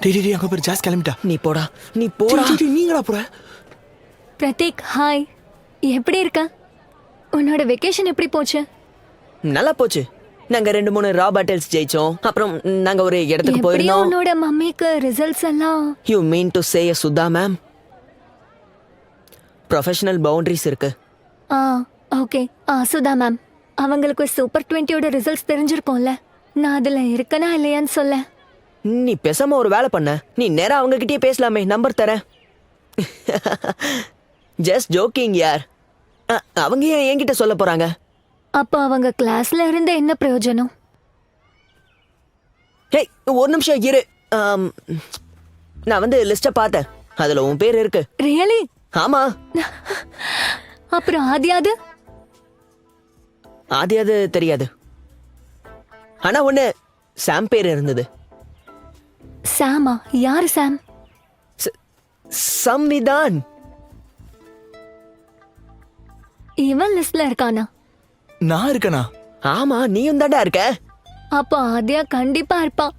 டேய் அங்க பேர் ஜாஸ் கிளம்பிட்டா. நீ போடா. நீங்கடா போற? பிரதீக் ஹாய், எப்படி இருக்க? உன்னோட வெக்கேஷன் எப்படி போச்சு? நல்லா போச்சு. நாங்க 2-3 ரா பாட்டில்ஸ் ஜெயிச்சோம். அப்புறம் நாங்க ஒரு இடத்துக்கு எப்படியும் போயிருந்தோம். உன்னோட மம்மிக்கு ரிசல்ட்ஸ் எல்லாம் you mean to say Sudha ma'am, professional boundaries இருக்கு. ஓகே. சுதா மேம், அவங்களுக்கு சூப்பர் 20யோட ரிசல்ட்ஸ் தெரிஞ்சிருக்கும்ல. நான் அதுல இருக்கனா இல்லையான்னு சொல்ல. நீ பேசாம ஒரு வேலை பண்ண, நீ நேரா அவங்க கிட்டயே பேசலாமே. நம்பர் தரேன். ஜஸ்ட் ஜோக்கிங் யார். அவங்க ஏன் என்கிட்ட சொல்ல போறாங்க? அப்போ அவங்க கிளாஸ்ல இருந்த என்ன பிரயோஜனம்? ஹேய், ஒரு நிமிஷம் இரு. நான் வந்து லிஸ்ட பார்த்தேன், அதுல உன் பேர் இருக்கு. ரியலி? ஆமா. அப்புறம் ஆதியாது? ஆதியாது தெரியாது. ஆனா ஒண்ணு, சாம் பேர் இருந்தது. சாமா? யாரு சாம்? சம்விதான். இவன் லிஸ்ட்ல இருக்கானா? நான் இருக்கனா? ஆமா, நீயும் தாண்டா இருக்க. அப்போ ஆதியா கண்டிப்பா இருப்பான்.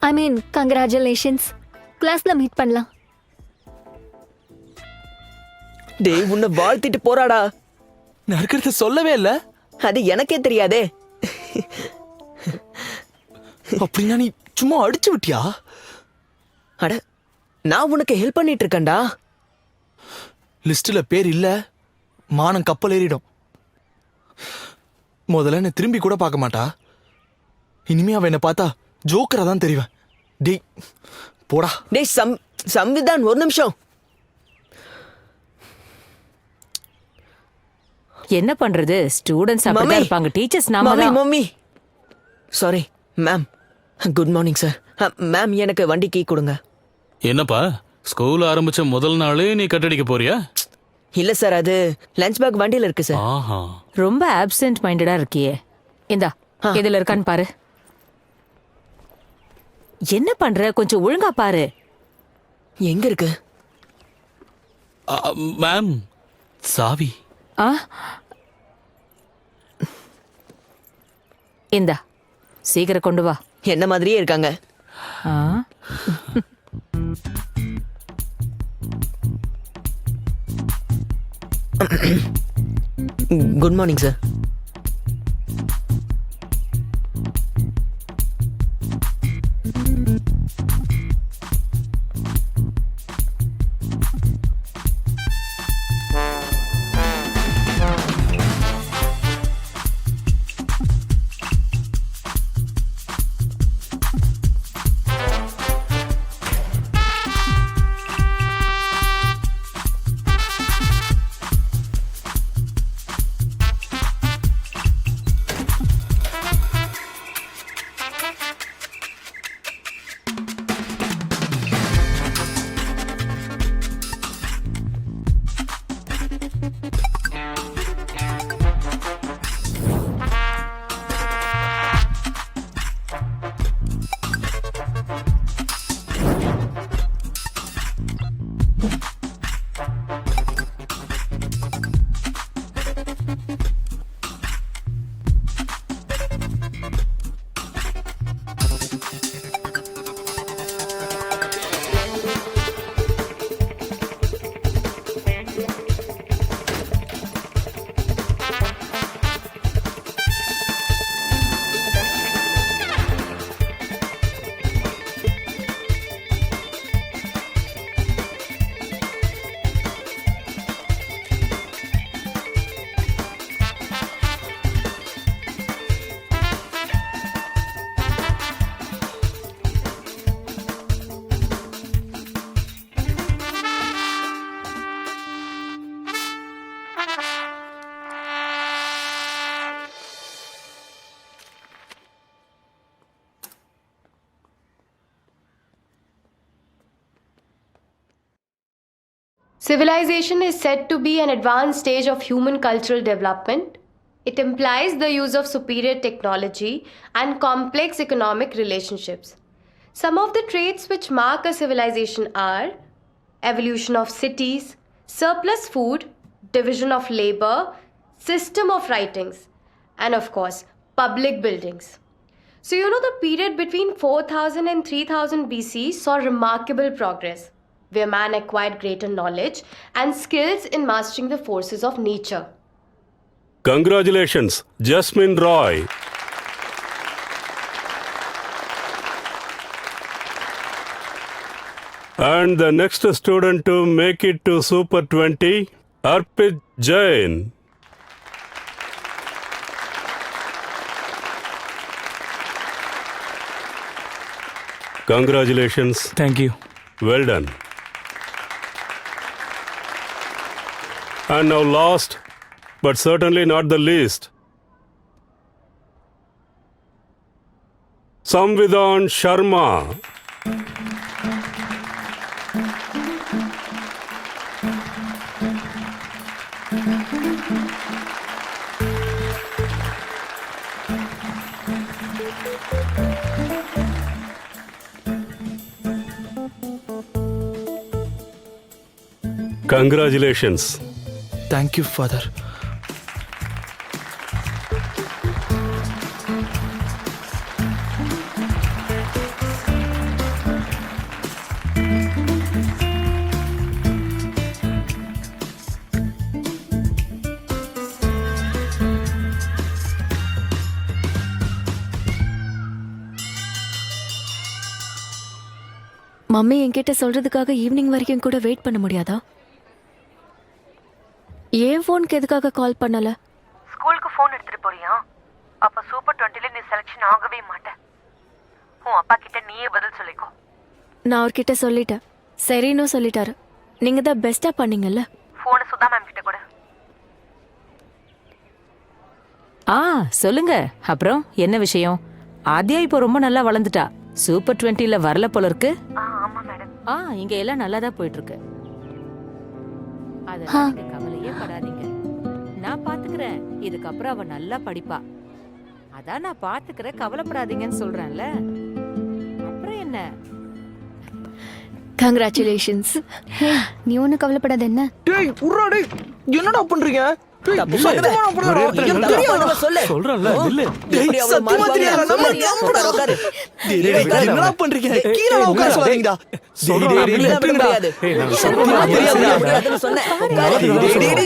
ஐ மீன் கங்க்ராச்சுலேஷன்ஸ். கிளாஸ்ல மீட் பண்ணலாம். டேய், உன்னை வாழ்த்திட்டு போறாடா. நான் இருக்கிறத சொல்லவே இல்ல. அது எனக்கே தெரியாதே. அப்படின்னா நீ சும்மா அடிச்சு விட்டியா? அட, நான் உனக்கு ஹெல்ப் பண்ணிட்டு இருக்கேன்டா. லிஸ்ட்ல பேர் இல்ல, மானம் கப்பல் ஏறிடும். முதல்ல என்ன திரும்பி கூட பார்க்க மாட்டா. இனிமே அவ என்ன பார்த்தா ஜோக்கரா தான் தெரிவேன். டேய் போடா. டேய் சம்விதான், ஒரு நிமிஷம். என்ன பண்றது, ஸ்டூடண்ட்ஸ் அப்படிதான் இருப்பாங்க. டீச்சர்ஸ் நாம தான். Mummy sorry ma'am. Good morning sir. Ma'am, எனக்கு வண்டி கீ கொடுங்க. என்னப்பா, ஸ்கூல் ஆரம்பிச்ச முதல் நாளே நீ கட்டடிக்க போறியா? இல்ல சார், அது லஞ்ச் பேக் வண்டியில இருக்கு சார். ஆஹா, ரொம்ப ஆப்சென்ட் மைண்டடா இருக்கியே. இந்தா, இதுல இருக்கான்னு பாரு. என்ன பண்ற, கொஞ்சம் ஒழுங்கா பாரு. எங்க இருக்கு? மேம், சாவி. இந்தா, சீக்கிரம் கொண்டு வா. என்ன மாதிரியே இருக்காங்க. Good morning sir. Civilization is said to be an advanced stage of human cultural development. It implies the use of superior technology and complex economic relationships. Some of the traits which mark a civilization are evolution of cities, surplus food, division of labor, system of writings, and of course, public buildings. So, the period between 4000 and 3000 BC saw remarkable progress, where man acquired greater knowledge and skills in mastering the forces of nature. Congratulations, Jasmine Roy. And the next student to make it to Super 20, Arpit Jain. Congratulations. Thank you. Well done. And now last, but certainly not the least, Samvidhan Sharma. Congratulations. Thank you, Father. Mummy என்கிட்ட சொல்றதுக்காக evening வரைக்கும் கூட wait பண்ண முடியாதா? ஏன் ஃபோனுக்கு எதுக்காக கால் பண்ணல? ஸ்கூலுக்கு ஃபோன் எடுத்துட்டு போறியா? அப்ப சூப்பர் 20ல நீ செலக்ஷன் ஆகவே மாட்ட. உன் அப்பா கிட்ட நீயே பதில் சொல்லிக்கோ. நான் அவர்கிட்ட சொல்லிட்டேன். சரின்னு சொல்லிட்டாரு. நீங்க தான் பெஸ்டா பண்ணீங்கல்ல. ஃபோனை சுதா மேம் கிட்ட கொடு. சொல்லுங்க. அப்புறம் என்ன விஷயம்? ஆத்யா இப்போ ரொம்ப நல்லா வளர்ந்துட்டா. சூப்பர் 20ல வரல போல இருக்கு. ஆமா மேடம். இங்க எல்லாம் நல்லா தான் போயிட்டு இருக்கு. அதெல்லாம் நீங்க கவலையே படாதீங்க. நான் பாத்துக்கிறேன். இதுக்கப்புறம் அவ நல்லா படிப்பா. அதான் நான் பாத்துக்கிறேன், கவலைப்படாதீங்கன்னு சொல்றேன்ல. அப்புறம் என்ன? கங்க்ராச்சுலேஷன்ஸ். நீ ஒன்றும் கவலைப்படாத என்ன. டேய் உர்ரா டேய், என்னடா பண்றீங்க? தப்பு பண்ணுவேன். சொல்லு. சொல்றேன்ல நில்லு. எப்படி டேய் அவ்வளவு சத்தியமா மார்க் தெரியல. வாங்கினா? உட்காரு, உட்காரு. என்னடா பண்றீங்க? கீழே உட்கார சொல்லாதீங்கடா. அப்படிலாம் விட முடியாது. சத்தியமா தெரியாதுன்னு சொன்னேன். உட்காரு.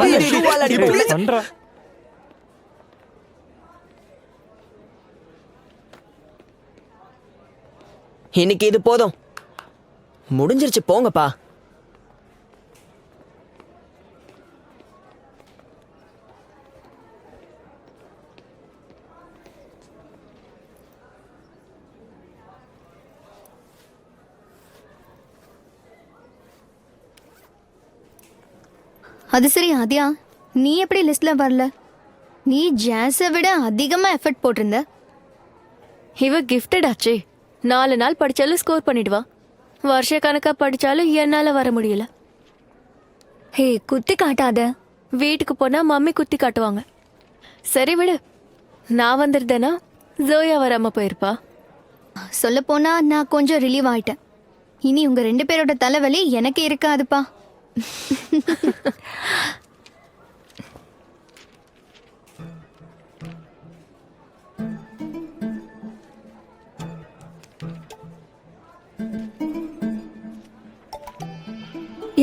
டேய், ஷூவால அடி. பண்றேன். இன்னைக்கு இது போதும். முடிஞ்சிருச்சு, போங்கப்பா. அது சரி ஆத்யா, நீ எப்படி லிஸ்ட்ல வரல? நீ ஜாஸை விட அதிகமா எஃபர்ட் போட்டிருந்த. இவ கிஃப்டட் ஆச்சே. 4 நாள் படிச்சாலும் ஸ்கோர் பண்ணிடுவா. வருஷ கணக்கா படிச்சாலும் என்னால வர முடியல. ஹே, குத்தி காட்டாத. வீட்டுக்கு போனா மம்மி குத்தி காட்டுவாங்க. சரி விடு. நான் வந்திருந்தேனா ஜோயா வராம போயிருப்பா. சொல்லப்போனா நான் கொஞ்சம் ரிலீவ் ஆயிட்டேன். இனி உங்க 2 பேரோட தலைவலி எனக்கு இருக்காதுப்பா.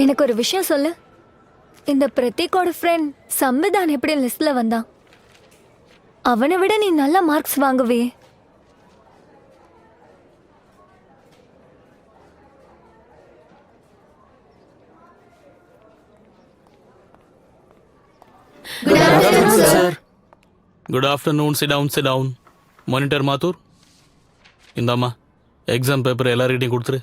எனக்கு ஒரு விஷயம் சொல்லு. இந்த பிரதீக்கோட ஃப்ரெண்ட் சம்விதான் எப்படி லிஸ்ட்ல வந்தான்? அவனை விட நீ நல்ல மார்க்ஸ் வாங்குவே. Good afternoon. Sit down. Monitor Mathur. இந்தாம்மா எக்ஸாம் பேப்பர் எல்லார்கிட்டையும் கொடுத்துரு.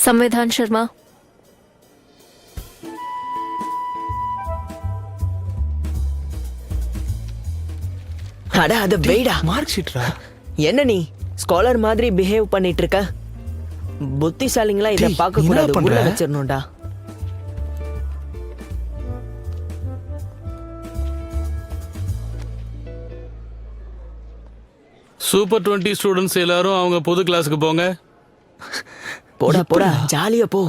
संविधान शर्मा. அட அது வெயிடா. மார்க் ஷீட்ரா. என்ன நீ ஸ்காலர் மாதிரி பிஹேவ் பண்ணிட்டு இருக்க? புத்திசாலிங்களா இத டேய், பார்க்க என்ன கூடாது, பண்ற? உள்ள வச்சிரணும்டா. சூப்பர் 20 ஸ்டூடெண்ட்ஸ் எல்லாரும் அவங்க பொது கிளாஸுக்கு போங்க. போடா போடா ஜாலியா போ.